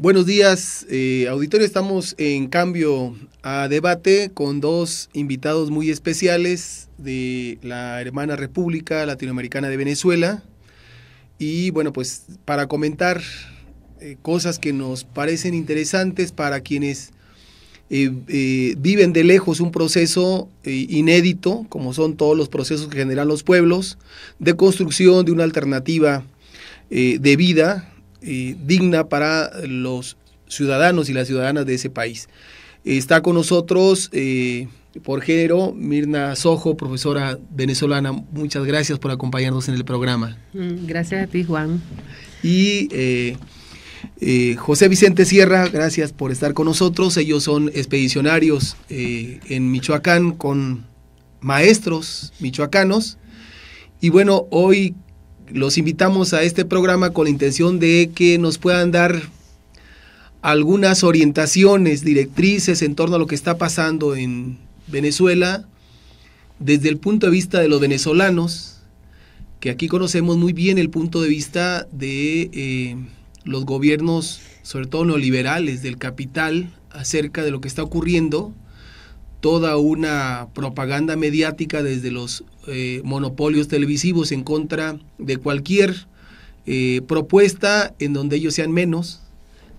Buenos días, auditorio. Estamos en Cambio a Debate con dos invitados muy especiales de la hermana República Latinoamericana de Venezuela. Y bueno, pues para comentar cosas que nos parecen interesantes para quienes viven de lejos un proceso inédito, como son todos los procesos que generan los pueblos, de construcción de una alternativa de vida digna para los ciudadanos y las ciudadanas de ese país. Está con nosotros por género Mirna Sojo, profesora venezolana. Muchas gracias por acompañarnos en el programa. Gracias a ti, Juan. Y José Vicente Sierra, gracias por estar con nosotros. Ellos son expedicionarios en Michoacán con maestros michoacanos. Y bueno, hoy los invitamos a este programa con la intención de que nos puedan dar algunas orientaciones, directrices en torno a lo que está pasando en Venezuela desde el punto de vista de los venezolanos, que aquí conocemos muy bien el punto de vista de los gobiernos, sobre todo neoliberales, del capital, acerca de lo que está ocurriendo, toda una propaganda mediática desde los monopolios televisivos en contra de cualquier propuesta en donde ellos sean menos,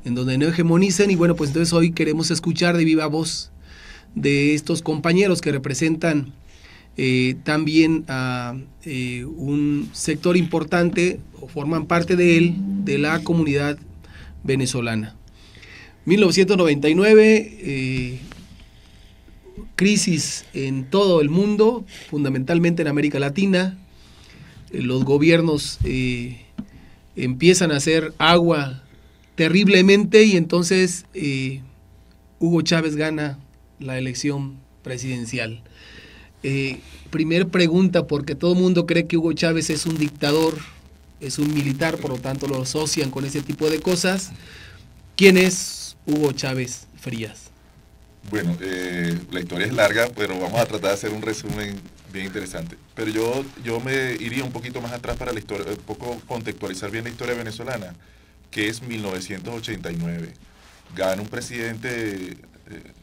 en donde no hegemonicen. Y bueno, pues entonces hoy queremos escuchar de viva voz de estos compañeros que representan también a un sector importante o forman parte de él, de la comunidad venezolana. 1999, crisis en todo el mundo, fundamentalmente en América Latina. Los gobiernos empiezan a hacer agua terriblemente y entonces Hugo Chávez gana la elección presidencial. Primer pregunta, porque todo el mundo cree que Hugo Chávez es un dictador, es un militar, por lo tanto lo asocian con ese tipo de cosas. ¿Quién es Hugo Chávez Frías? Bueno, la historia es larga, pero vamos a tratar de hacer un resumen bien interesante. Pero yo me iría un poquito más atrás para la historia, un poco contextualizar bien la historia venezolana, que es 1989. Gana un presidente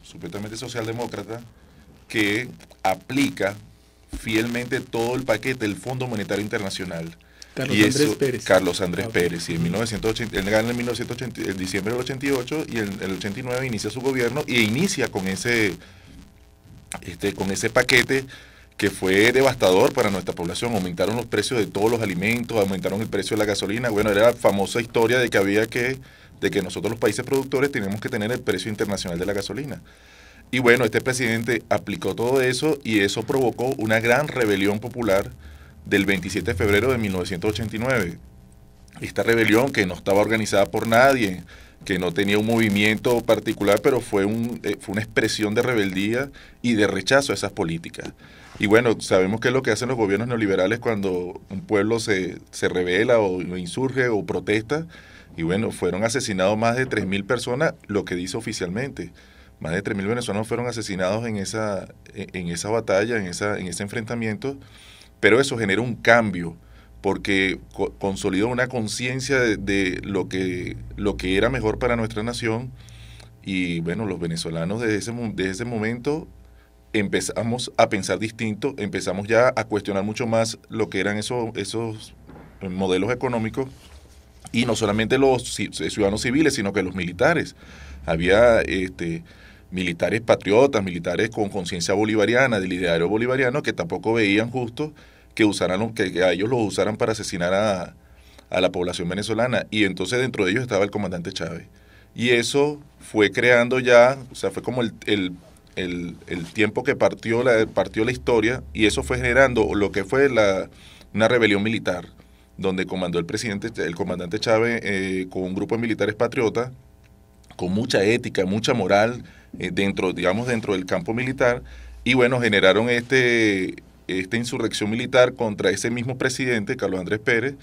supuestamente socialdemócrata que aplica fielmente todo el paquete del Fondo Monetario Internacional. Carlos Andrés Pérez, y en 1980, él gana en diciembre del 88 y en el 89 inicia su gobierno y inicia con ese paquete que fue devastador para nuestra población. Aumentaron los precios de todos los alimentos, aumentaron el precio de la gasolina. Bueno, era la famosa historia de que nosotros los países productores teníamos que tener el precio internacional de la gasolina. Y bueno, este presidente aplicó todo eso y eso provocó una gran rebelión popular del 27 de febrero de 1989. Esta rebelión, que no estaba organizada por nadie, que no tenía un movimiento particular, pero fue una expresión de rebeldía y de rechazo a esas políticas. Y bueno, sabemos qué es lo que hacen los gobiernos neoliberales cuando un pueblo se rebela o insurge o protesta. Y bueno, fueron asesinados más de 3.000 personas, lo que dice oficialmente. Más de 3.000 venezolanos fueron asesinados en esa batalla, en ese enfrentamiento. Pero eso genera un cambio, porque consolidó una conciencia de lo que era mejor para nuestra nación. Y bueno, los venezolanos desde ese momento empezamos a pensar distinto, empezamos ya a cuestionar mucho más lo que eran esos modelos económicos, y no solamente los ciudadanos civiles, sino que los militares. Había militares patriotas, militares con conciencia bolivariana, del ideario bolivariano, que tampoco veían justo que a ellos los usaran para asesinar a la población venezolana. Y entonces dentro de ellos estaba el comandante Chávez. Y eso fue creando ya, o sea, fue como el tiempo que partió la historia, y eso fue generando lo que fue una rebelión militar, donde comandó el comandante Chávez con un grupo de militares patriotas, con mucha ética, mucha moral, dentro del campo militar. Y bueno, generaron esta insurrección militar contra ese mismo presidente, Carlos Andrés Pérez,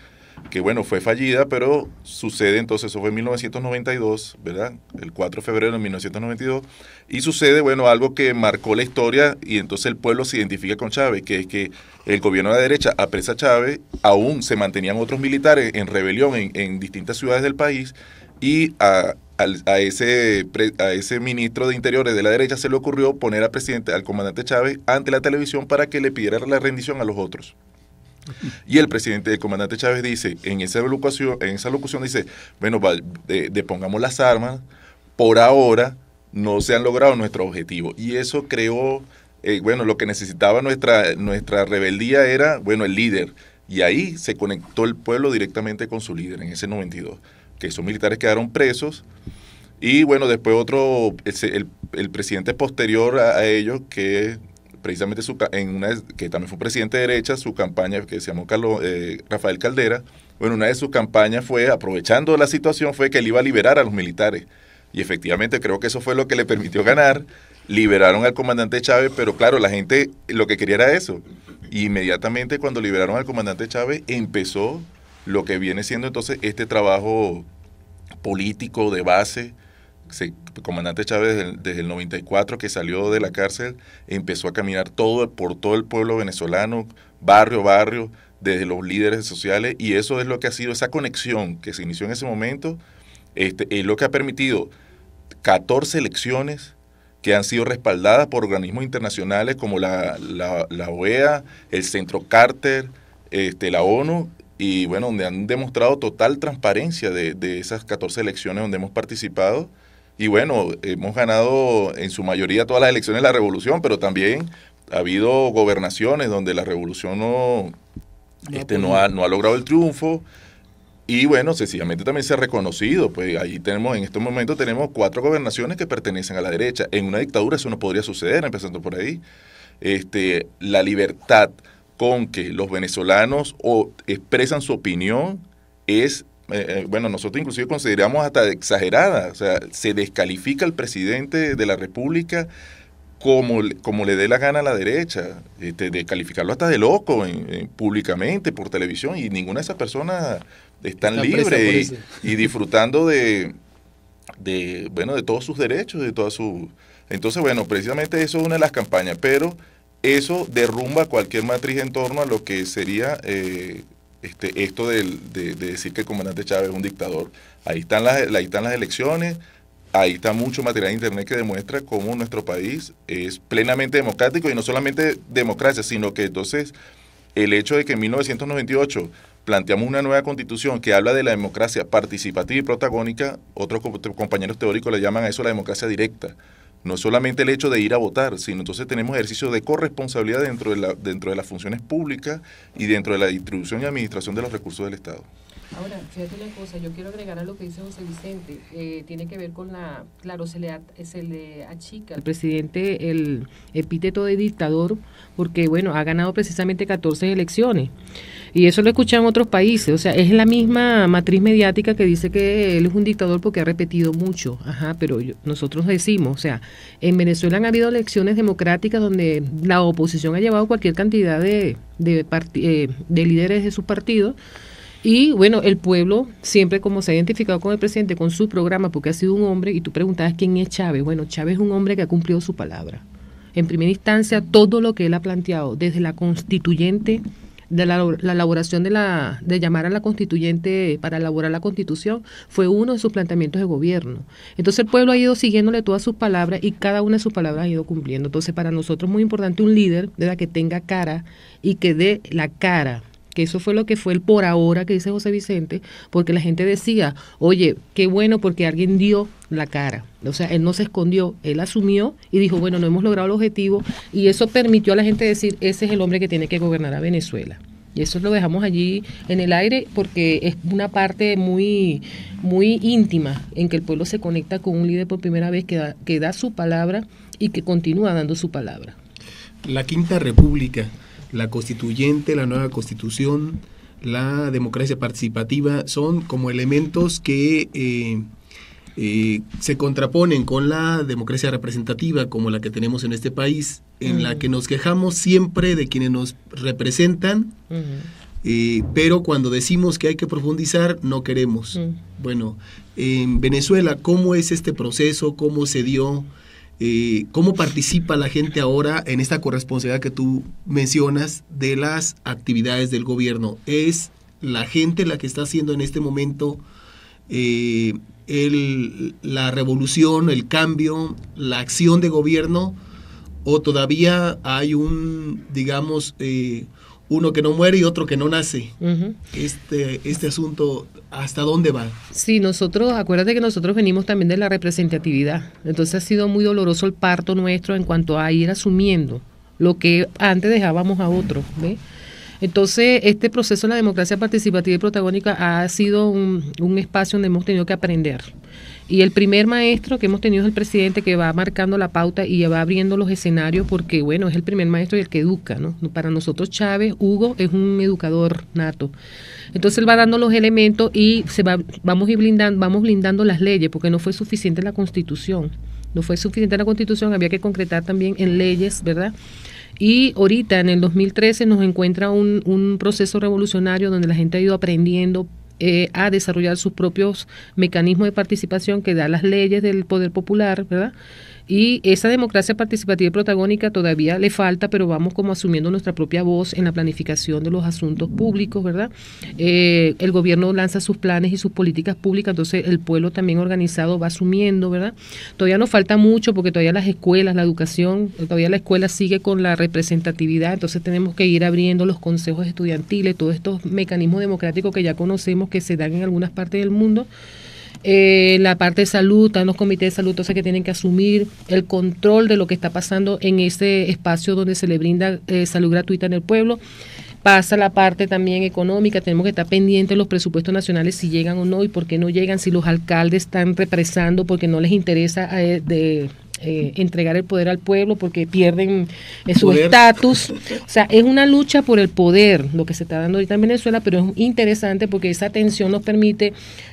que bueno, fue fallida, pero sucede entonces, eso fue en 1992, ¿verdad? El 4 de febrero de 1992, y sucede, bueno, algo que marcó la historia, y entonces el pueblo se identifica con Chávez, que es que el gobierno de la derecha apresa a Chávez, aún se mantenían otros militares en rebelión en distintas ciudades del país, y a ese ministro de Interiores de la derecha se le ocurrió poner al comandante Chávez ante la televisión para que le pidiera la rendición a los otros. Y el comandante Chávez dice, en esa locución dice, bueno, depongamos las armas, por ahora no se han logrado nuestros objetivos. Y eso creó, lo que necesitaba nuestra rebeldía era, el líder. Y ahí se conectó el pueblo directamente con su líder en ese 92, que esos militares quedaron presos. Y después el presidente posterior a ellos, que precisamente que también fue presidente de derecha, su campaña, que se llamó Rafael Caldera, una de sus campañas fue, aprovechando la situación, fue que él iba a liberar a los militares. Y efectivamente creo que eso fue lo que le permitió ganar. Liberaron al comandante Chávez, pero claro, la gente lo que quería era eso. Y inmediatamente cuando liberaron al comandante Chávez, empezó lo que viene siendo entonces este trabajo político de base. El comandante Chávez desde el 94 que salió de la cárcel empezó a caminar por todo el pueblo venezolano, barrio a barrio, desde los líderes sociales, y eso es lo que ha sido esa conexión que se inició en ese momento, es lo que ha permitido 14 elecciones que han sido respaldadas por organismos internacionales como la OEA, el Centro Carter, la ONU, y donde han demostrado total transparencia de esas 14 elecciones donde hemos participado. Y hemos ganado en su mayoría todas las elecciones de la revolución, pero también ha habido gobernaciones donde la revolución no ha logrado el triunfo. Y sencillamente también se ha reconocido. Pues ahí en estos momentos tenemos 4 gobernaciones que pertenecen a la derecha. En una dictadura eso no podría suceder, empezando por ahí. La libertad con que los venezolanos expresan su opinión es... nosotros inclusive consideramos hasta exagerada, o sea, se descalifica al presidente de la República como le dé la gana a la derecha, descalificarlo hasta de loco públicamente, por televisión, y ninguna de esas personas están libres y disfrutando de todos sus derechos, de todas sus... Entonces, precisamente eso es una de las campañas, pero eso derrumba cualquier matriz en torno a lo que sería... esto de decir que el comandante Chávez es un dictador. Ahí están las elecciones, ahí está mucho material de internet que demuestra cómo nuestro país es plenamente democrático, y no solamente democracia, sino que entonces el hecho de que en 1998 planteamos una nueva constitución que habla de la democracia participativa y protagónica, otros compañeros teóricos le llaman a eso la democracia directa. No solamente el hecho de ir a votar, sino entonces tenemos ejercicio de corresponsabilidad dentro de las funciones públicas y dentro de la distribución y administración de los recursos del Estado. Ahora, fíjate una cosa, yo quiero agregar a lo que dice José Vicente, tiene que ver con se le achica al presidente el epíteto de dictador, porque ha ganado precisamente 14 elecciones. Y eso lo escuchan en otros países, o sea, es la misma matriz mediática que dice que él es un dictador porque ha repetido mucho, pero nosotros decimos, o sea, en Venezuela han habido elecciones democráticas donde la oposición ha llevado cualquier cantidad de líderes de sus partidos, y el pueblo siempre, como se ha identificado con el presidente, con su programa, porque ha sido un hombre, y tú preguntabas quién es Chávez. Chávez es un hombre que ha cumplido su palabra. En primera instancia, todo lo que él ha planteado, desde la constituyente, de la elaboración de llamar a la constituyente para elaborar la constitución, fue uno de sus planteamientos de gobierno. Entonces el pueblo ha ido siguiéndole todas sus palabras y cada una de sus palabras ha ido cumpliendo. Entonces para nosotros es muy importante un líder que tenga cara y que dé la cara, que eso fue lo que fue el por ahora que dice José Vicente, porque la gente decía, oye, qué bueno porque alguien dio la cara. O sea, él no se escondió, él asumió y dijo, no hemos logrado el objetivo, y eso permitió a la gente decir, ese es el hombre que tiene que gobernar a Venezuela. Y eso lo dejamos allí en el aire porque es una parte muy, muy íntima en que el pueblo se conecta con un líder por primera vez que da su palabra y que continúa dando su palabra. La Quinta República, la constituyente, la nueva constitución, la democracia participativa son como elementos que se contraponen con la democracia representativa como la que tenemos en este país, en la que nos quejamos siempre de quienes nos representan, pero cuando decimos que hay que profundizar, no queremos. Bueno, en Venezuela, ¿cómo es este proceso? ¿Cómo se dio? ¿Cómo participa la gente ahora en esta corresponsabilidad que tú mencionas de las actividades del gobierno? ¿Es la gente la que está haciendo en este momento la revolución, el cambio, la acción de gobierno, o todavía hay digamos, uno que no muere y otro que no nace? Este asunto, ¿hasta dónde va? Sí, acuérdate que nosotros venimos también de la representatividad, entonces ha sido muy doloroso el parto nuestro en cuanto a ir asumiendo lo que antes dejábamos a otros, ¿ves? Entonces, este proceso de la democracia participativa y protagónica ha sido un espacio donde hemos tenido que aprender. Y el primer maestro que hemos tenido es el presidente, que va marcando la pauta y va abriendo los escenarios, porque, bueno, es el primer maestro y el que educa, ¿no? Para nosotros, Chávez, Hugo, es un educador nato. Entonces, él va dando los elementos y vamos blindando las leyes, porque no fue suficiente la Constitución. No fue suficiente la Constitución, había que concretar también en leyes, ¿verdad? Y ahorita, en el 2013, nos encuentra un proceso revolucionario donde la gente ha ido aprendiendo a desarrollar sus propios mecanismos de participación que da las leyes del poder popular, ¿verdad? Y esa democracia participativa y protagónica todavía le falta, pero vamos como asumiendo nuestra propia voz en la planificación de los asuntos públicos, ¿verdad? El gobierno lanza sus planes y sus políticas públicas, entonces el pueblo también organizado va asumiendo, ¿verdad? Todavía nos falta mucho porque todavía las escuelas, la educación, todavía la escuela sigue con la representatividad, entonces tenemos que ir abriendo los consejos estudiantiles, todos estos mecanismos democráticos que ya conocemos que se dan en algunas partes del mundo. La parte de salud, están los comités de salud, entonces, que tienen que asumir el control de lo que está pasando en ese espacio donde se le brinda salud gratuita en el pueblo. Pasa la parte también económica, tenemos que estar pendientes de los presupuestos nacionales, si llegan o no y por qué no llegan, si los alcaldes están represando porque no les interesa entregar el poder al pueblo porque pierden su estatus. O sea, es una lucha por el poder lo que se está dando ahorita en Venezuela, pero es interesante porque esa tensión nos permite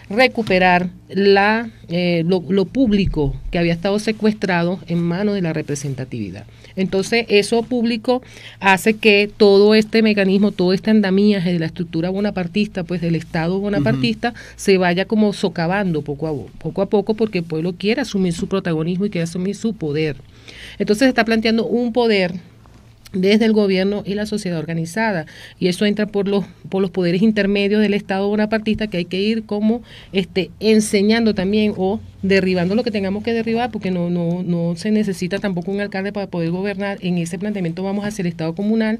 recuperar lo público que había estado secuestrado en manos de la representatividad. Entonces, eso público hace que todo este mecanismo, todo este andamiaje de la estructura bonapartista, pues del Estado bonapartista, se vaya como socavando poco a poco, porque el pueblo quiere asumir su protagonismo y quiere asumir su poder. Entonces, se está planteando un poder desde el gobierno y la sociedad organizada, y eso entra por los poderes intermedios del Estado bonapartista, que hay que ir como enseñando también o derribando lo que tengamos que derribar, porque no se necesita tampoco un alcalde para poder gobernar. En ese planteamiento vamos hacia el Estado comunal,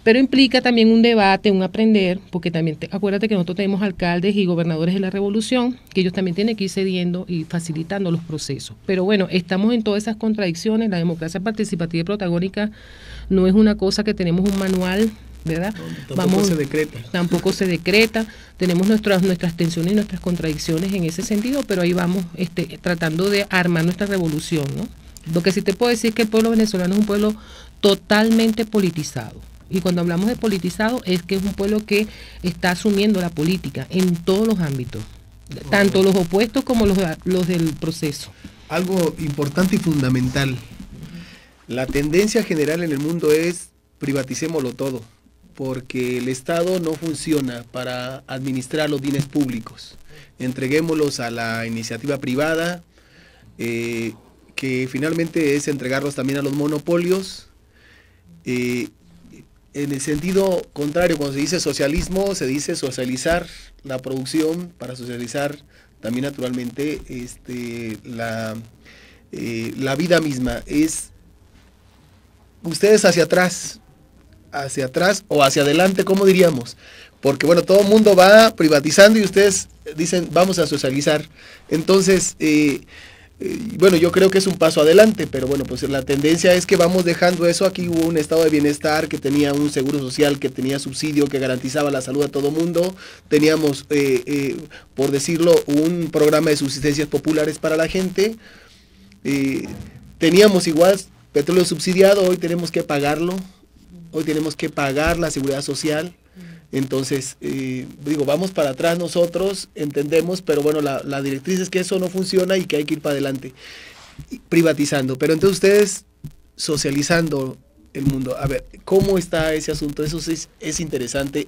pero implica también un debate, un aprender, porque también acuérdate que nosotros tenemos alcaldes y gobernadores de la revolución, que ellos también tienen que ir cediendo y facilitando los procesos. Pero bueno, estamos en todas esas contradicciones. La democracia participativa y protagónica no es una cosa que tenemos un manual, ¿verdad? No, tampoco se decreta. Tenemos nuestras tensiones y nuestras contradicciones en ese sentido, pero ahí vamos tratando de armar nuestra revolución, ¿no? Lo que sí te puedo decir es que el pueblo venezolano es un pueblo totalmente politizado. Y cuando hablamos de politizado es que es un pueblo que está asumiendo la política en todos los ámbitos, tanto los opuestos como los del proceso. Algo importante y fundamental. La tendencia general en el mundo es privaticémoslo todo, porque el Estado no funciona para administrar los bienes públicos. Entreguémoslos a la iniciativa privada, que finalmente es entregarlos también a los monopolios. En el sentido contrario, cuando se dice socialismo, se dice socializar la producción para socializar también naturalmente la vida misma. Es ustedes hacia atrás o hacia adelante, ¿cómo diríamos? Porque bueno, todo el mundo va privatizando y ustedes dicen vamos a socializar. Entonces, bueno, yo creo que es un paso adelante, pero bueno, pues la tendencia es que vamos dejando eso. Aquí hubo un estado de bienestar que tenía un seguro social, que tenía subsidio, que garantizaba la salud a todo mundo. Teníamos, por decirlo, un programa de subsistencias populares para la gente. Teníamos igual petróleo subsidiado, hoy tenemos que pagarlo. Hoy tenemos que pagar la seguridad social. Entonces, vamos para atrás nosotros, entendemos, pero bueno, la directriz es que eso no funciona y que hay que ir para adelante, privatizando. Pero entonces ustedes socializando el mundo. A ver, ¿cómo está ese asunto? Eso es interesante,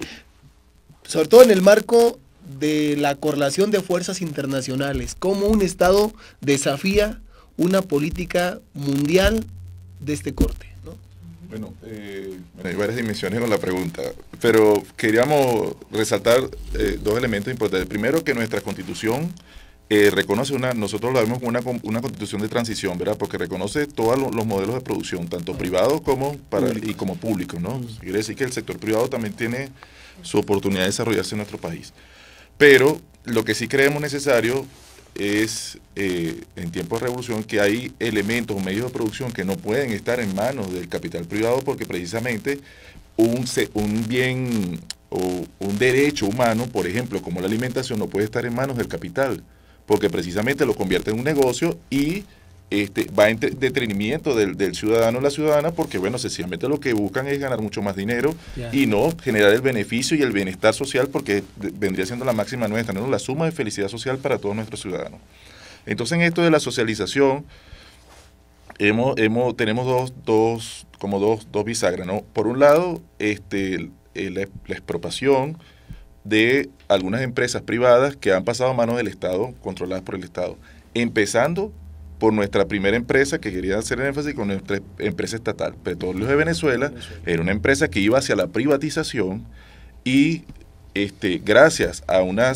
sobre todo en el marco de la correlación de fuerzas internacionales. ¿Cómo un Estado desafía una política mundial de este corte? Bueno, hay varias dimensiones con la pregunta, pero queríamos resaltar dos elementos importantes. Primero, que nuestra Constitución reconoce nosotros lo vemos como una constitución de transición, ¿verdad? Porque reconoce todos los modelos de producción, tanto privados como públicos, ¿no? Quiere decir que el sector privado también tiene su oportunidad de desarrollarse en nuestro país. Pero lo que sí creemos necesario es, en tiempos de revolución, que hay elementos o medios de producción que no pueden estar en manos del capital privado, porque precisamente un bien o un derecho humano, por ejemplo, como la alimentación, no puede estar en manos del capital, porque precisamente lo convierte en un negocio y va en detrimento del ciudadano o la ciudadana, porque bueno, sencillamente lo que buscan es ganar mucho más dinero y no generar el beneficio y el bienestar social, porque vendría siendo la máxima nuestra, ¿no? La suma de felicidad social para todos nuestros ciudadanos. Entonces, en esto de la socialización, tenemos dos bisagras, ¿no? Por un lado, la expropiación de algunas empresas privadas que han pasado a manos del Estado, controladas por el Estado, empezando por nuestra primera empresa, que quería hacer énfasis con nuestra empresa estatal, Petróleos de Venezuela. Era una empresa que iba hacia la privatización y gracias a una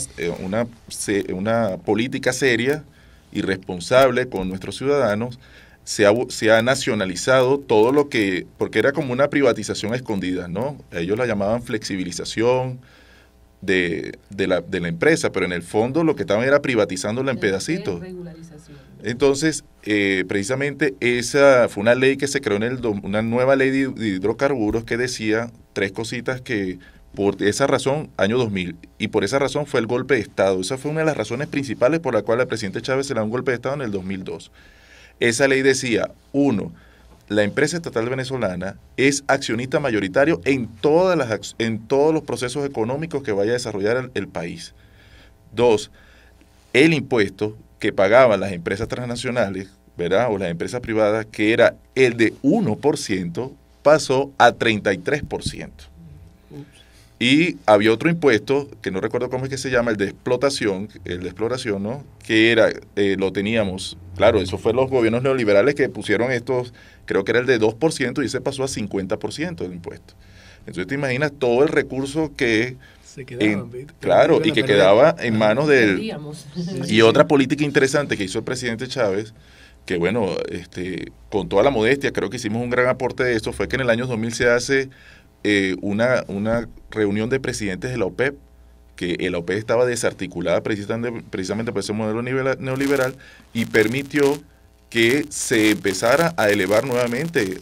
política seria y responsable con nuestros ciudadanos, se ha nacionalizado todo lo que, porque era como una privatización escondida, ¿no? Ellos la llamaban flexibilización de la empresa, pero en el fondo lo que estaban era privatizándola en pedacitos. Entonces, precisamente esa fue una ley que se creó una nueva ley de hidrocarburos que decía tres cositas que por esa razón, año 2000, y por esa razón fue el golpe de Estado. Esa fue una de las razones principales por la cual al presidente Chávez se le da un golpe de Estado en el 2002. Esa ley decía, 1, la empresa estatal venezolana es accionista mayoritario en todos los procesos económicos que vaya a desarrollar el país. 2, el impuesto que pagaban las empresas transnacionales, ¿verdad? O las empresas privadas, que era el de 1%, pasó a 33%. Y había otro impuesto, que no recuerdo cómo es que se llama, el de explotación, ¿no? Que era, lo teníamos, claro, eso fue los gobiernos neoliberales que pusieron estos, creo que era el de 2% y ese pasó a 50% del impuesto. Entonces te imaginas todo el recurso que claro, y que quedaba en manos del... Y otra política interesante que hizo el presidente Chávez, que bueno, con toda la modestia, creo que hicimos un gran aporte de esto, fue que en el año 2000 se hace una reunión de presidentes de la OPEP, que la OPEP estaba desarticulada precisamente por ese modelo neoliberal, y permitió que se empezara a elevar nuevamente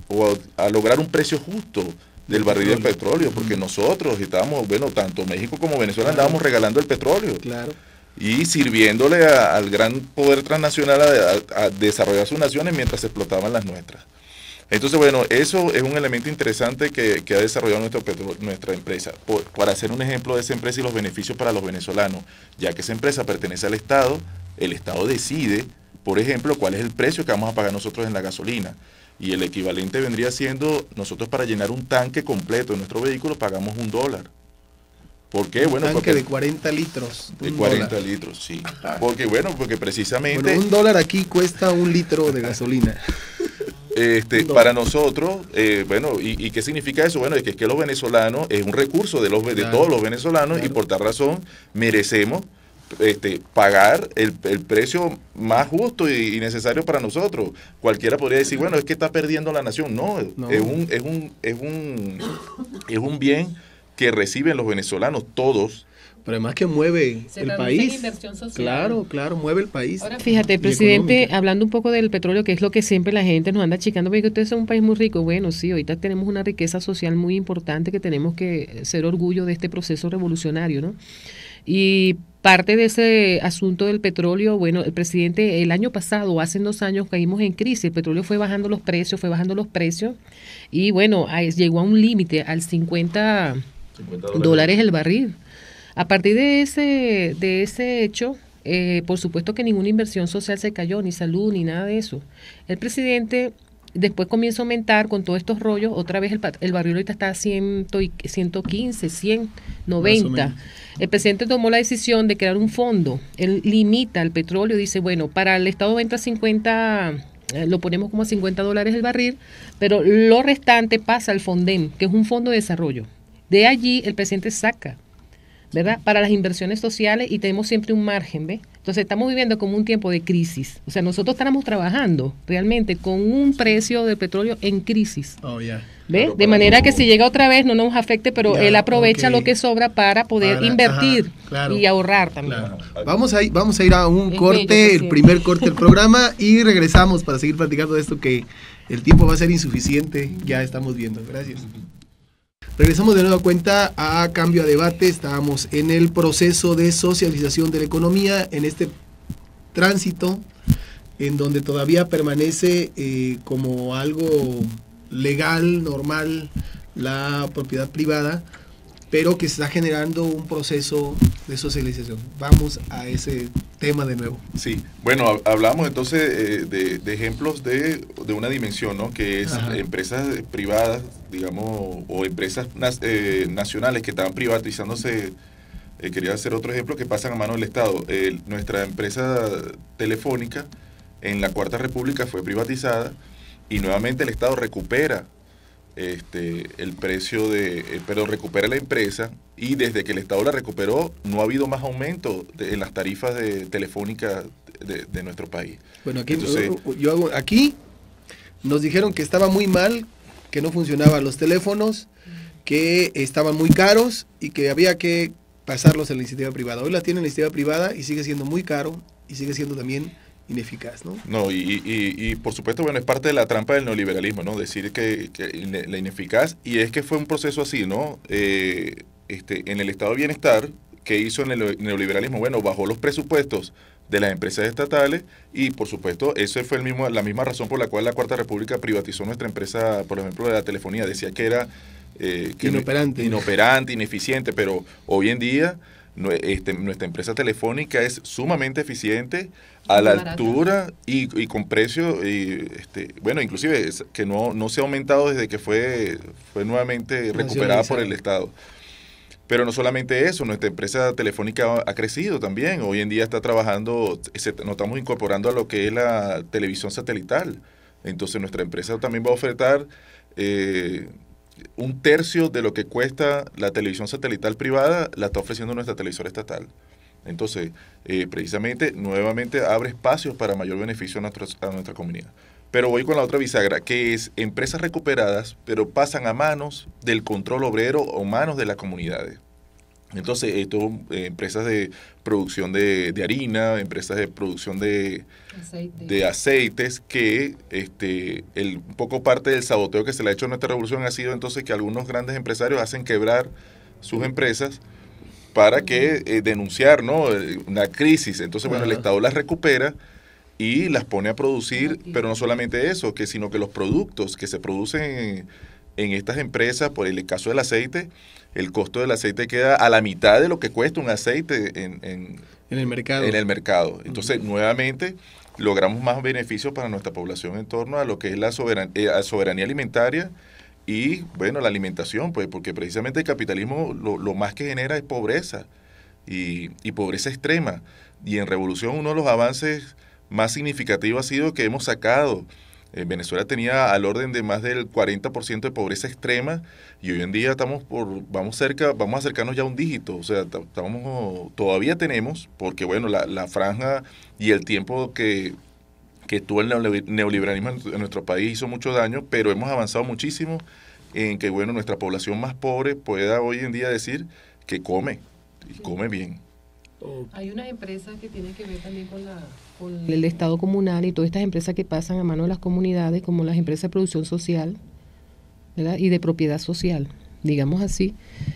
o a lograr un precio justo del barril del petróleo, porque nosotros estábamos, bueno, tanto México como Venezuela andábamos regalando el petróleo. Claro. Y sirviéndole al gran poder transnacional a desarrollar sus naciones mientras se explotaban las nuestras. Entonces, bueno, eso es un elemento interesante que ha desarrollado nuestra empresa. Para hacer un ejemplo de esa empresa y los beneficios para los venezolanos, ya que esa empresa pertenece al Estado, el Estado decide, por ejemplo, cuál es el precio que vamos a pagar nosotros en la gasolina. Y el equivalente vendría siendo, nosotros para llenar un tanque completo de nuestro vehículo pagamos $1. ¿Por qué? Bueno, tanque de 40 litros. De 40 litros, sí. Porque precisamente... Bueno, $1 aquí cuesta 1 litro de gasolina. Para nosotros, ¿y qué significa eso? Bueno, es que los venezolanos es un recurso de todos los venezolanos, claro. Y por tal razón merecemos pagar el precio más justo y necesario para nosotros. Cualquiera podría decir, bueno, es que está perdiendo la nación. No. Es un bien que reciben los venezolanos todos. Pero además que mueve el país. Inversión social. Claro, mueve el país. Ahora, fíjate, presidente, hablando un poco del petróleo, que es lo que siempre la gente nos anda achicando, porque ustedes son un país muy rico. Bueno, sí, ahorita tenemos una riqueza social muy importante que tenemos que ser orgullo de este proceso revolucionario, ¿no? Y parte de ese asunto del petróleo, bueno, el presidente, el año pasado, hace 2 años, caímos en crisis, el petróleo fue bajando los precios, y bueno, llegó a un límite, al $50 el barril. A partir de ese hecho, por supuesto que ninguna inversión social se cayó, ni salud, ni nada de eso. El presidente después comienza a aumentar con todos estos rollos, otra vez el barril ahorita está a 115, 190. El presidente tomó la decisión de crear un fondo, él limita el petróleo, dice, bueno, para el Estado entra 50, lo ponemos como a $50 el barril, pero lo restante pasa al FONDEM, que es un fondo de desarrollo. De allí el presidente saca, ¿verdad?, para las inversiones sociales, y tenemos siempre un margen, ¿ves? Entonces estamos viviendo como un tiempo de crisis. O sea, nosotros estamos trabajando realmente con un precio del petróleo en crisis. Oh, yeah. ¿Ve? De manera que si llega otra vez no nos afecte, pero él aprovecha lo que sobra para poder invertir y ahorrar también. Claro. Vamos a ir a un corte, el primer corte del programa, y regresamos para seguir platicando de esto, que el tiempo va a ser insuficiente, ya estamos viendo. Gracias. Regresamos de nueva cuenta a Cambio a Debate. Estábamos en el proceso de socialización de la economía, en este tránsito en donde todavía permanece como algo legal, normal, la propiedad privada, pero que se está generando un proceso de socialización. Vamos a ese tema de nuevo. Sí, bueno, hablamos entonces de ejemplos de una dimensión, ¿no? Que es empresas privadas, digamos, o empresas nacionales que estaban privatizándose. Quería hacer otro ejemplo, que pasan a mano del Estado. Nuestra empresa telefónica en la Cuarta República fue privatizada y nuevamente el Estado recupera el precio pero recupera la empresa, y desde que el Estado la recuperó no ha habido más aumento en las tarifas telefónicas de nuestro país. Bueno, aquí, aquí nos dijeron que estaba muy mal, que no funcionaban los teléfonos, que estaban muy caros y que había que pasarlos a la iniciativa privada. Hoy la tienen en la iniciativa privada y sigue siendo muy caro y sigue siendo también ineficaz, ¿no? No, y por supuesto, bueno, es parte de la trampa del neoliberalismo, ¿no? Decir que la ineficaz, y es que fue un proceso así, ¿no? En el estado de bienestar, ¿qué hizo en el neoliberalismo? Bueno, bajó los presupuestos de las empresas estatales, y por supuesto, esa fue la misma razón por la cual la Cuarta República privatizó nuestra empresa, por ejemplo, de la telefonía. Decía que era inoperante, ineficiente, pero hoy en día nuestra empresa telefónica es sumamente eficiente, a la altura y con precio, bueno, inclusive que no se ha aumentado desde que fue nuevamente recuperada por el Estado. Pero no solamente eso, nuestra empresa telefónica ha crecido también. Hoy en día está trabajando, nos estamos incorporando a lo que es la televisión satelital. Entonces nuestra empresa también va a ofertar un tercio de lo que cuesta la televisión satelital privada, la está ofreciendo nuestra televisora estatal. Entonces, precisamente, nuevamente abre espacios para mayor beneficio a nuestra comunidad. Pero voy con la otra bisagra, que es empresas recuperadas, pero pasan a manos del control obrero o manos de las comunidades. Entonces, empresas de producción de harina, empresas de producción de aceites, que un poco parte del saboteo que se le ha hecho a nuestra revolución ha sido entonces que algunos grandes empresarios hacen quebrar sus empresas para que denunciar, ¿no?, una crisis. Entonces, bueno, el Estado las recupera y las pone a producir, pero no solamente eso, sino que los productos que se producen en estas empresas, por el caso del aceite, el costo del aceite queda a la mitad de lo que cuesta un aceite en el mercado. Entonces, nuevamente, logramos más beneficios para nuestra población en torno a lo que es la soberanía alimentaria y, bueno, la alimentación, pues, porque precisamente el capitalismo lo más que genera es pobreza y pobreza extrema. Y en Revolución uno de los avances más significativos ha sido que hemos sacado. Venezuela tenía al orden de más del 40% de pobreza extrema, y hoy en día vamos a acercarnos ya a un dígito. O sea, todavía tenemos, porque bueno, la franja y el tiempo que tuvo el neoliberalismo en nuestro país hizo mucho daño, pero hemos avanzado muchísimo en que, bueno, nuestra población más pobre pueda hoy en día decir que come, y come bien. Hay unas empresas que tienen que ver también con el Estado comunal y todas estas empresas que pasan a mano de las comunidades, como las empresas de producción social, ¿verdad?, y de propiedad social, digamos así,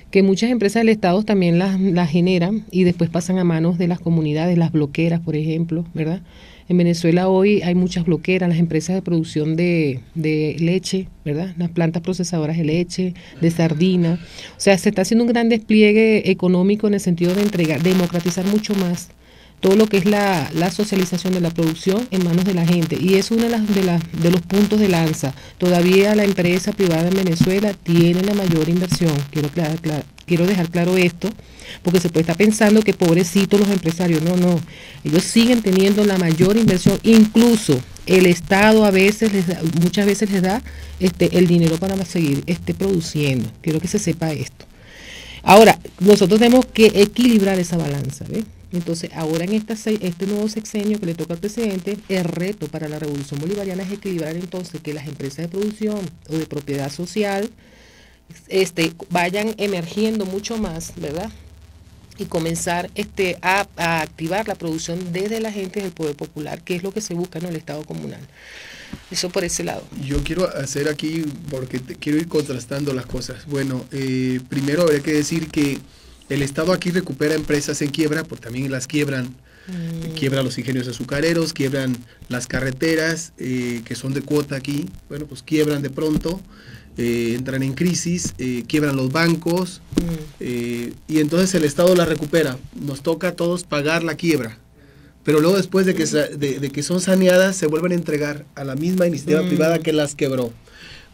que muchas empresas del Estado también las generan y después pasan a manos de las comunidades, las bloqueras, por ejemplo, ¿verdad? En Venezuela hoy hay muchas bloqueras, las empresas de producción de leche, ¿verdad?, las plantas procesadoras de leche, de sardina. O sea, se está haciendo un gran despliegue económico en el sentido de democratizar mucho más todo lo que es la socialización de la producción en manos de la gente. Y es uno de los puntos de lanza. Todavía la empresa privada en Venezuela tiene la mayor inversión. Quiero dejar claro esto, porque se puede estar pensando que pobrecitos los empresarios. No. Ellos siguen teniendo la mayor inversión. Incluso el Estado muchas veces les da el dinero para seguir produciendo. Quiero que se sepa esto. Ahora, nosotros tenemos que equilibrar esa balanza, ¿ves? Entonces, ahora en este nuevo sexenio que le toca al presidente, el reto para la revolución bolivariana es equilibrar entonces que las empresas de producción o de propiedad social vayan emergiendo mucho más, ¿verdad? Y comenzar a activar la producción desde la gente del poder popular, que es lo que se busca en el Estado comunal. Eso por ese lado. Yo quiero hacer aquí, porque quiero ir contrastando las cosas. Bueno, primero habría que decir que el Estado aquí recupera empresas en quiebra, porque también las quiebran. Quiebran los ingenios azucareros, quiebran las carreteras, que son de cuota aquí. Bueno, pues quiebran de pronto, entran en crisis, quiebran los bancos, y entonces el Estado las recupera. Nos toca a todos pagar la quiebra. Pero luego después de que son saneadas, se vuelven a entregar a la misma iniciativa privada que las quebró.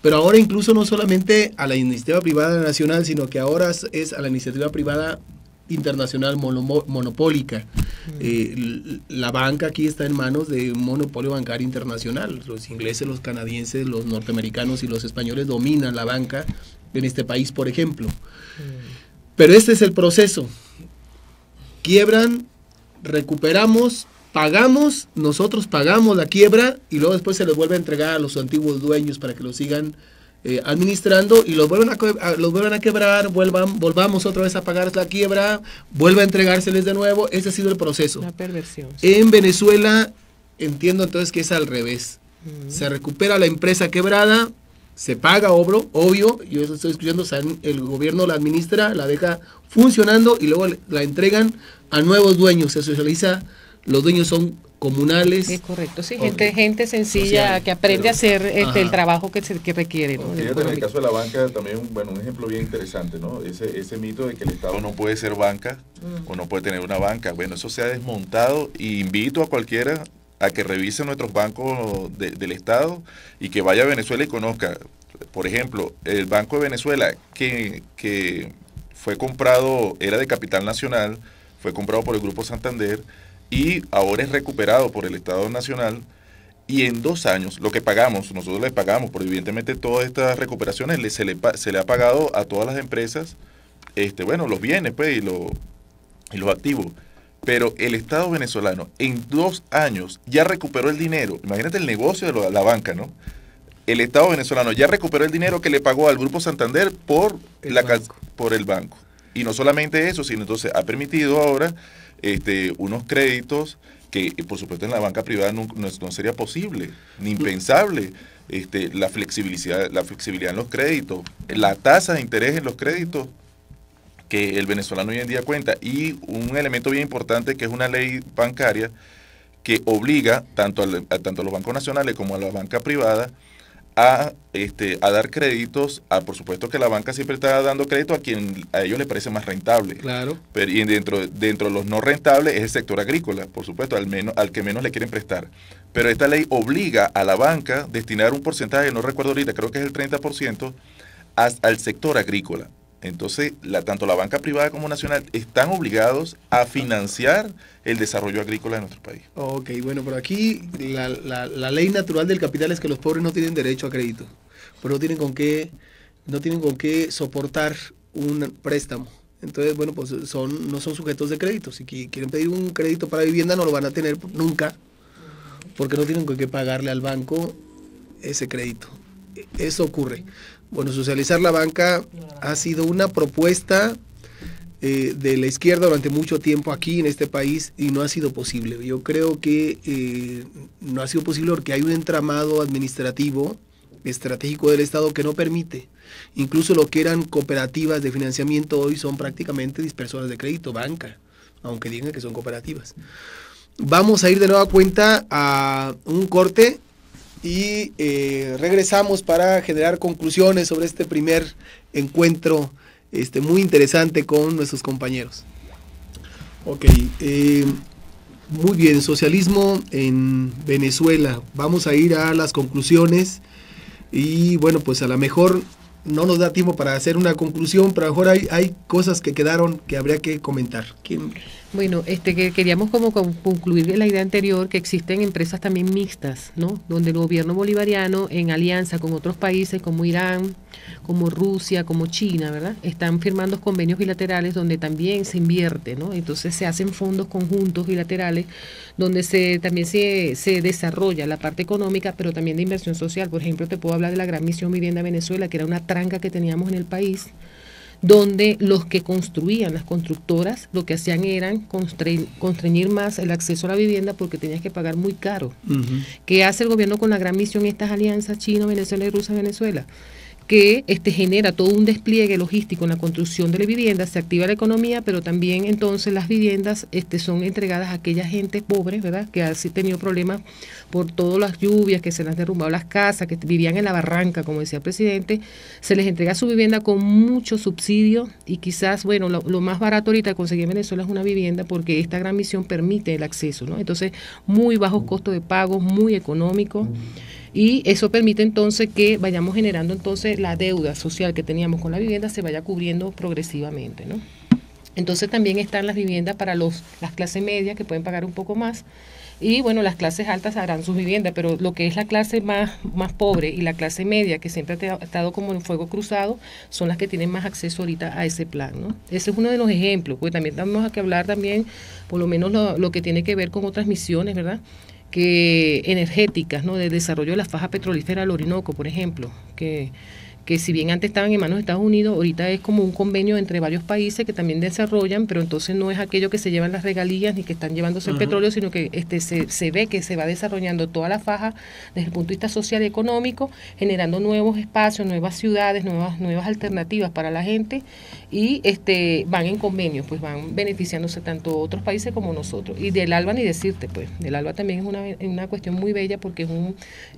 Pero ahora incluso no solamente a la iniciativa privada nacional, sino que ahora es a la iniciativa privada internacional monopólica. La banca aquí está en manos de un monopolio bancario internacional. Los ingleses, los canadienses, los norteamericanos y los españoles dominan la banca en este país, por ejemplo. Pero este es el proceso. Quiebran, recuperamos, pagamos, nosotros pagamos la quiebra y luego después se les vuelve a entregar a los antiguos dueños para que lo sigan administrando y los vuelven a quebrar, volvamos otra vez a pagar la quiebra, vuelve a entregárseles de nuevo. Ese ha sido el proceso. Una perversión. Sí. En Venezuela entiendo entonces que es al revés. Se recupera la empresa quebrada, se paga obvio, yo estoy escuchando, el gobierno la administra, la deja funcionando y luego la entregan a nuevos dueños, se socializa, los dueños son comunales. Es correcto, sí, gente sencilla social, que aprende a hacer el trabajo que requiere, ¿no? Fíjate, en el caso de la banca también, un ejemplo bien interesante, ¿no? Ese mito de que el Estado no puede ser banca o no puede tener una banca, bueno, eso se ha desmontado y invito a cualquiera a que revise nuestros bancos del Estado y que vaya a Venezuela y conozca, por ejemplo, el Banco de Venezuela que fue comprado, era de capital nacional, fue comprado por el Grupo Santander y ahora es recuperado por el Estado Nacional y en 2 años, lo que pagamos, nosotros le pagamos, porque evidentemente todas estas recuperaciones se le ha pagado a todas las empresas, los bienes pues, y los activos, pero el Estado venezolano en 2 años ya recuperó el dinero, imagínate el negocio de la banca, ¿no? El Estado venezolano ya recuperó el dinero que le pagó al Grupo Santander por el banco. Y no solamente eso, sino entonces ha permitido ahora unos créditos que por supuesto en la banca privada no sería posible, ni impensable. La flexibilidad en los créditos, la tasa de interés en los créditos que el venezolano hoy en día cuenta. Y un elemento bien importante que es una ley bancaria que obliga tanto a los bancos nacionales como a la banca privada a dar créditos, por supuesto que la banca siempre está dando crédito a quien a ellos les parece más rentable. Claro. Pero y dentro de los no rentables es el sector agrícola, por supuesto, al que menos le quieren prestar. Pero esta ley obliga a la banca a destinar un porcentaje, no recuerdo ahorita, creo que es el 30%, al sector agrícola. Entonces, tanto la banca privada como nacional están obligados a financiar el desarrollo agrícola de nuestro país. Ok, bueno, pero aquí la ley natural del capital es que los pobres no tienen derecho a crédito, pero no tienen con qué soportar un préstamo. Entonces, bueno, pues no son sujetos de crédito. Si quieren pedir un crédito para vivienda no lo van a tener nunca, porque no tienen con qué pagarle al banco ese crédito. Eso ocurre. Bueno, socializar la banca ha sido una propuesta de la izquierda durante mucho tiempo aquí en este país y no ha sido posible. Yo creo que no ha sido posible porque hay un entramado administrativo estratégico del Estado que no permite. Incluso lo que eran cooperativas de financiamiento hoy son prácticamente dispersoras de crédito, banca, aunque digan que son cooperativas. Vamos a ir de nueva cuenta a un corte y regresamos para generar conclusiones sobre este primer encuentro muy interesante con nuestros compañeros. Ok, muy bien, socialismo en Venezuela. Vamos a ir a las conclusiones y bueno, pues a lo mejor no nos da tiempo para hacer una conclusión, pero a lo mejor hay cosas que quedaron que habría que comentar. Bueno, que queríamos como concluir la idea anterior, que existen empresas también mixtas, ¿no? Donde el gobierno bolivariano, en alianza con otros países como Irán, como Rusia, como China, ¿verdad? Están firmando convenios bilaterales donde también se invierte, ¿no? Entonces se hacen fondos conjuntos bilaterales donde también se desarrolla la parte económica, pero también de inversión social. Por ejemplo, te puedo hablar de la Gran Misión Vivienda Venezuela, que era una tranca que teníamos en el país, donde los que construían, las constructoras, lo que hacían eran constreñir más el acceso a la vivienda porque tenías que pagar muy caro. ¿Qué hace el gobierno con la Gran Misión, estas alianzas China, Venezuela y Rusia, Venezuela? Que genera todo un despliegue logístico en la construcción de la vivienda, se activa la economía, pero también entonces las viviendas son entregadas a aquella gente pobre, ¿verdad?, que ha tenido problemas por todas las lluvias, que se les han derrumbado las casas, que vivían en la barranca, como decía el presidente, se les entrega su vivienda con mucho subsidio y quizás, bueno, lo más barato ahorita de conseguir en Venezuela es una vivienda porque esta Gran Misión permite el acceso, ¿no? Entonces, muy bajos costos de pago, muy económicos. Y eso permite entonces que vayamos generando entonces la deuda social que teníamos con la vivienda se vaya cubriendo progresivamente, ¿no? Entonces también están las viviendas para las clases medias que pueden pagar un poco más y bueno, las clases altas harán sus viviendas, pero lo que es la clase más pobre y la clase media que siempre ha estado como en fuego cruzado son las que tienen más acceso ahorita a ese plan, ¿no? Ese es uno de los ejemplos, pues también tenemos que hablar también por lo menos lo que tiene que ver con otras misiones, ¿verdad?, que energéticas, ¿no?, del desarrollo de la faja petrolífera del Orinoco, por ejemplo, que si bien antes estaban en manos de Estados Unidos, ahorita es como un convenio entre varios países que también desarrollan, pero entonces no es aquello que se llevan las regalías ni que están llevándose el petróleo, sino que se ve que se va desarrollando toda la faja desde el punto de vista social y económico, generando nuevos espacios, nuevas ciudades, nuevas alternativas para la gente y van en convenios, pues van beneficiándose tanto otros países como nosotros. Y del ALBA ni decirte, pues, del ALBA también es una cuestión muy bella porque es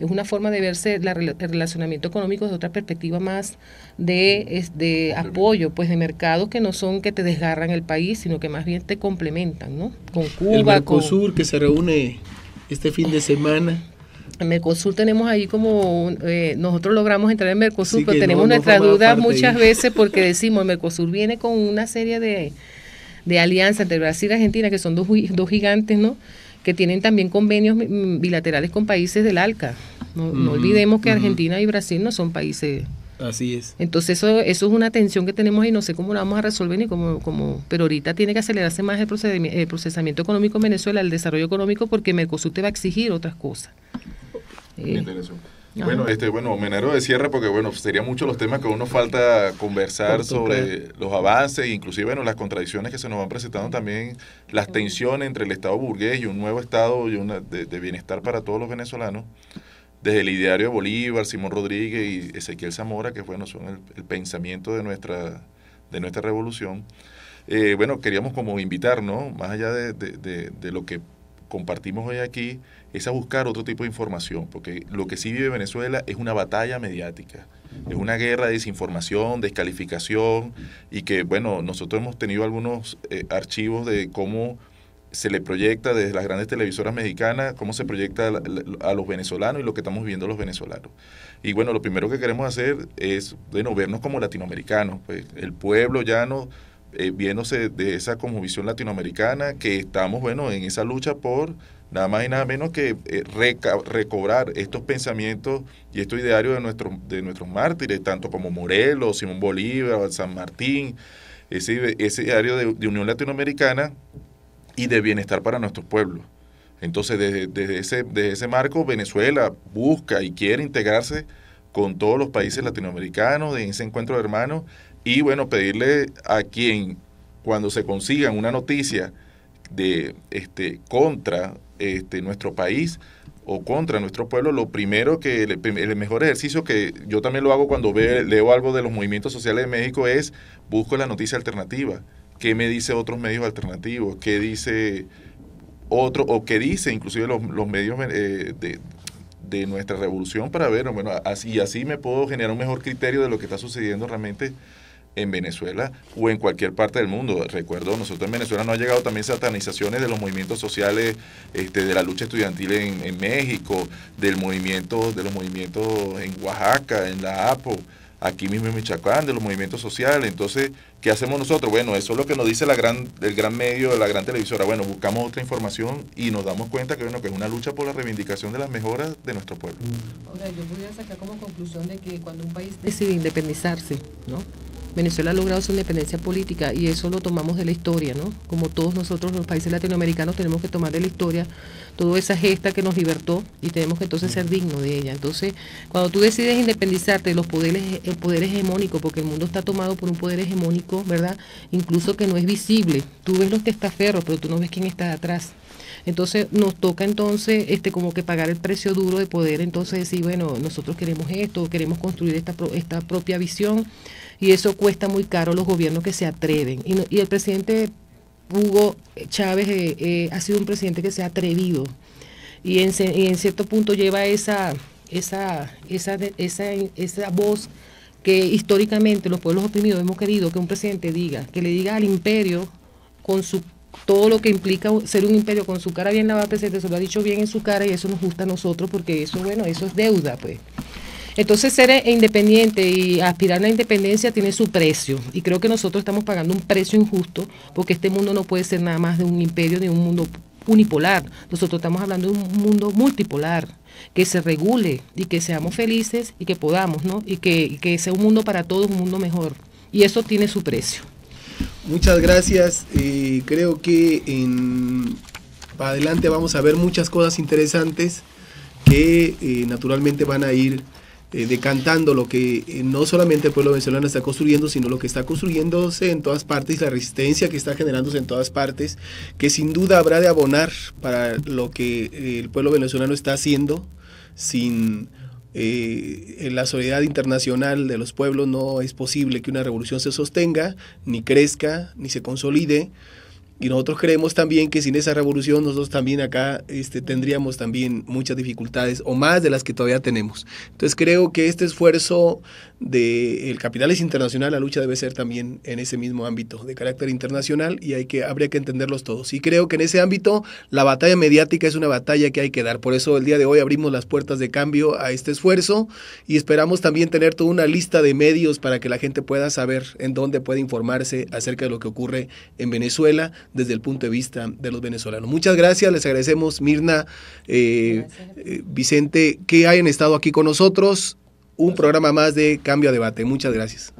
una forma de verse el relacionamiento económico desde otra perspectiva más de apoyo, pues de mercados que no son que te desgarran el país, sino que más bien te complementan, ¿no? Con Cuba, el Mercosur que se reúne este fin de semana. En Mercosur tenemos ahí como, nosotros logramos entrar en Mercosur, sí, pero tenemos nuestras dudas muchas veces porque decimos, el Mercosur viene con una serie de alianzas entre Brasil y Argentina, que son dos gigantes, ¿no?, que tienen también convenios bilaterales con países del ALCA. No olvidemos que Argentina y Brasil no son países. Así es. Entonces eso es una tensión que tenemos ahí, no sé cómo la vamos a resolver ni cómo, pero ahorita tiene que acelerarse más el procesamiento económico en Venezuela, el desarrollo económico, porque Mercosur te va a exigir otras cosas. Bueno, Menero de cierre porque bueno, serían muchos los temas que uno falta conversar sobre los avances, inclusive bueno, las contradicciones que se nos van presentando también, las tensiones entre el Estado burgués y un nuevo Estado y de bienestar para todos los venezolanos. Desde el ideario de Bolívar, Simón Rodríguez y Ezequiel Zamora, que bueno, son el pensamiento de nuestra revolución. Bueno, queríamos como invitar, ¿no?, más allá de lo que compartimos hoy aquí, es a buscar otro tipo de información, porque lo que sí vive Venezuela es una batalla mediática, es una guerra de desinformación, descalificación, y que, bueno, nosotros hemos tenido algunos archivos de cómo se le proyecta desde las grandes televisoras mexicanas, cómo se proyecta a los venezolanos y lo que estamos viviendo los venezolanos. Y bueno, lo primero que queremos hacer es, bueno, vernos como latinoamericanos, pues el pueblo llano, viéndose de esa como visión latinoamericana, que estamos, bueno, en esa lucha por nada más y nada menos que recobrar estos pensamientos y estos idearios de nuestros mártires, tanto como Morelos, Simón Bolívar, San Martín, ese ideario de unión latinoamericana y de bienestar para nuestros pueblos. Entonces, desde ese marco, Venezuela busca y quiere integrarse con todos los países latinoamericanos en ese encuentro de hermanos y, bueno, pedirle a quien, cuando se consigan una noticia de contra nuestro país o contra nuestro pueblo, lo primero que el mejor ejercicio que yo también lo hago cuando leo algo de los movimientos sociales de México es busco la noticia alternativa. ¿Qué me dice otros medios alternativos? ¿Qué dice otro o qué dice inclusive los medios de nuestra revolución para ver, bueno, así me puedo generar un mejor criterio de lo que está sucediendo realmente en Venezuela o en cualquier parte del mundo? Recuerdo, nosotros en Venezuela no ha llegado también satanizaciones de los movimientos sociales, de la lucha estudiantil en México, de los movimientos en Oaxaca, en la APO. aquí mismo en Michoacán, de los movimientos sociales. Entonces, ¿qué hacemos nosotros? Bueno, eso es lo que nos dice el gran medio, la gran televisora. Bueno, buscamos otra información y nos damos cuenta que, bueno, que es una lucha por la reivindicación de las mejoras de nuestro pueblo. Ahora, yo podría sacar como conclusión de que cuando un país decide independizarse, ¿no? Venezuela ha logrado su independencia política y eso lo tomamos de la historia, ¿no? Como todos nosotros los países latinoamericanos tenemos que tomar de la historia toda esa gesta que nos libertó y tenemos que entonces ser dignos de ella. Entonces, cuando tú decides independizarte de los poderes, el poder hegemónico, porque el mundo está tomado por un poder hegemónico, ¿verdad? Incluso que no es visible. Tú ves los testaferros, pero tú no ves quién está atrás. Entonces nos toca entonces como que pagar el precio duro de poder entonces decir, bueno, nosotros queremos esto, queremos construir esta propia visión y eso cuesta muy caro a los gobiernos que se atreven. Y el presidente Hugo Chávez ha sido un presidente que se ha atrevido y en cierto punto lleva esa voz que históricamente los pueblos oprimidos hemos querido que un presidente diga, que le diga al imperio con todo lo que implica ser un imperio con su cara bien lavada, presidente, se lo ha dicho bien en su cara y eso nos gusta a nosotros porque eso, bueno, eso es deuda, pues. Entonces ser independiente y aspirar a la independencia tiene su precio y creo que nosotros estamos pagando un precio injusto porque este mundo no puede ser nada más de un imperio, de un mundo unipolar. Nosotros estamos hablando de un mundo multipolar, que se regule y que seamos felices y que podamos, ¿no? Y que sea un mundo para todos, un mundo mejor. Y eso tiene su precio. Muchas gracias. Creo que para adelante vamos a ver muchas cosas interesantes que naturalmente van a ir decantando lo que no solamente el pueblo venezolano está construyendo, sino lo que está construyéndose en todas partes, la resistencia que está generándose en todas partes, que sin duda habrá de abonar para lo que el pueblo venezolano está haciendo. Sin la solidaridad internacional de los pueblos no es posible que una revolución se sostenga, ni crezca, ni se consolide. Y nosotros creemos también que sin esa revolución nosotros también acá tendríamos también muchas dificultades o más de las que todavía tenemos. Entonces creo que este esfuerzo del capital es internacional, la lucha debe ser también en ese mismo ámbito de carácter internacional y habría que entenderlos todos. Y creo que en ese ámbito la batalla mediática es una batalla que hay que dar. Por eso el día de hoy abrimos las puertas de cambio a este esfuerzo y esperamos también tener toda una lista de medios para que la gente pueda saber en dónde puede informarse acerca de lo que ocurre en Venezuela desde el punto de vista de los venezolanos. Muchas gracias, les agradecemos Mirna, Vicente, que hayan estado aquí con nosotros. Un programa más de Cambio a Debate. Muchas gracias.